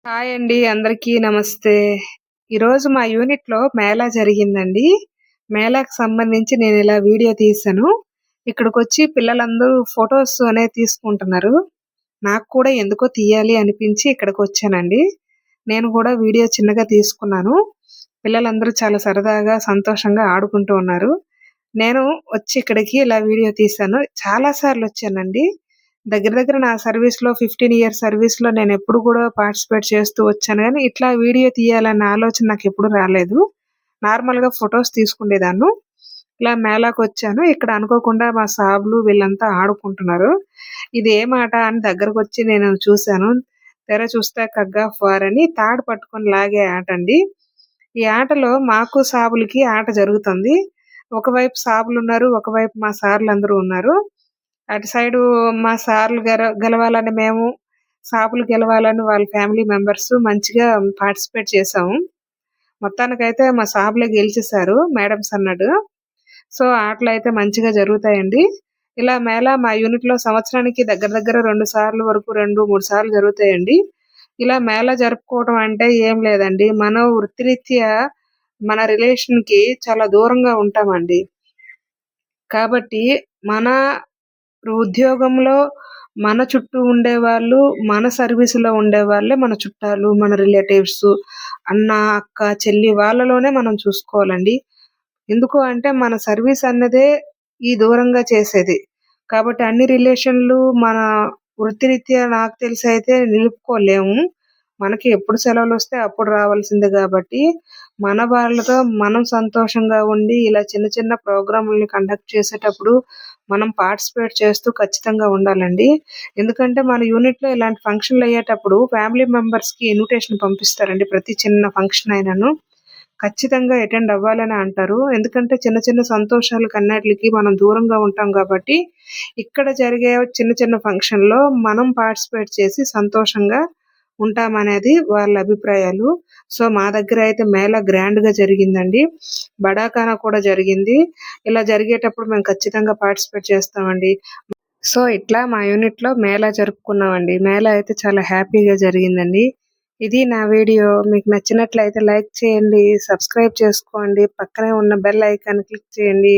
Hi అండి. అందరికీ నమస్తే. ఈరోజు మా యూనిట్‌లో మేళా జరిగిందండి. మేళాకి సంబంధించి నేనిలా వీడియో తీశాను. ఇక్కడికొచ్చి పిల్లలందరూ ఫోటోస్ అనేవి తీసుకుంటున్నారు. నాకు కూడా ఎందుకో తీయాలి అనిపించి ఇక్కడికొచ్చానండి. నేను కూడా వీడియో చిన్నగా తీసుకున్నాను. పిల్లలందరూ చాలా సరదాగా, సంతోషంగా ఆడుకుంటూ ఉన్నారు. నేను వచ్చి ఇక్కడికి ఇలా వీడియో తీశాను. చాలా సార్లొచ్చానండి. దగ్గర దగ్గర నా సర్వీస్‌లో 15 ఇయర్స్ సర్వీస్‌లో నేనెప్పుడు కూడా పార్టిసిపేట్ చేస్తూ వచ్చాను గానీ, ఇట్లా వీడియో తీయాలన్న ఆలోచన నాకెప్పుడు రాలేదు. నార్మల్‌గా ఫోటోస్ తీసుకునేదాన్ను. ఇలా మేళాకొచ్చాను. ఇక్కడ అనుకోకుండా మా సాబులు వీళ్ళంతా ఆడుకుంటున్నారు. ఇదేం ఆట అని దగ్గరకొచ్చి నేను చూశాను. తెర చూస్తే కగ్ ఆఫ్ వార్ అని తాడు పట్టుకొని లాగే ఆటండి. ఈ ఆటలో మాకు సాబులకి ఆట జరుగుతుంది. ఒకవైపు సాబులున్నారు. ఒకవైపు మా సార్‌లందరూ ఉన్నారు. అటు సైడు మా సార్‌లు గెలవాలని మేము, సాబులు గెలవాలని వాళ్ళ ఫ్యామిలీ మెంబర్స్ మంచిగా పార్టిసిపేట్ చేసాము. మొత్తానికైతే మా సాబులే గెలిచేసారు మేడమ్స్ అన్నాడు. సో, ఆటలైతే మంచిగా జరుగుతాయండి. ఇలా మేళా మా యూనిట్‌లో సంవత్సరానికి దగ్గర దగ్గర 2 సార్లు వరకు 2, 3 సార్లు జరుగుతాయండి. ఇలా మేళా జరుపుకోవడం అంటే ఏం లేదండి. మనం వృత్తిరీత్యా మన రిలేషన్‌కి చాలా దూరంగా ఉంటామండి. కాబట్టి మన ఉద్యోగంలో మన చుట్టూ ఉండేవాళ్ళు, మన సర్వీస్‌లో ఉండేవాళ్ళే మన చుట్టాలు, మన రిలేటివ్స్, అన్న, అక్క, చెల్లి వాళ్ళలోనే మనం చూసుకోవాలండి. ఎందుకు అంటే మన సర్వీస్ అన్నదే ఈ దూరంగా చేసేది. కాబట్టి అన్ని రిలేషన్‌లు మన వృత్తిరీత్యా నాకు తెలిసైతే నిలుపుకోలేము. మనకి ఎప్పుడు సెలవులొస్తే అప్పుడు రావాల్సిందే గాబట్టి, మన వాళ్ళతో మనం సంతోషంగా ఉండి ఇలా చిన్న చిన్న ప్రోగ్రాముల్ని కండక్ట్ చేసేటప్పుడు మనం పార్టిసిపేట్ చేస్తూ ఖచ్చితంగా ఉండాలండి. ఎందుకంటే మన యూనిట్‌లో ఇలాంటి ఫంక్షన్‌లయ్యేటప్పుడు ఫ్యామిలీ మెంబర్స్‌కి ఇన్విటేషన్ పంపిస్తారండి ప్రతి చిన్న ఫంక్షన్ అయినను. ఖచ్చితంగా అటెండ్ అవ్వాలనే అంటారు. ఎందుకంటే చిన్న చిన్న సంతోషాలకన్నిట్లికి మనం దూరంగా ఉంటాం గాబట్టి, ఇక్కడ జరిగే చిన్న చిన్న ఫంక్షన్‌లో మనం పార్టిసిపేట్ చేసి సంతోషంగా ఉంటామనేది వాళ్ళ అభిప్రాయాలు. సో, మా దగ్గర అయితే మేళా గ్రాండ్‌గా జరిగిందండి. బడాకానా కూడా జరిగింది. ఇలా జరిగేటప్పుడు మేము ఖచ్చితంగా పార్టిసిపేట్ చేస్తామండి. సో, ఇట్లా మా యూనిట్‌లో మేళా జరుపుకున్నామండి. మేళా అయితే చాలా హ్యాపీగా జరిగిందండి. ఇది నా వీడియో. మీకు నచ్చినట్లయితే లైక్ చేయండి, సబ్స్క్రైబ్ చేసుకోండి, పక్కనే ఉన్న బెల్ ఐకాన్ క్లిక్ చేయండి.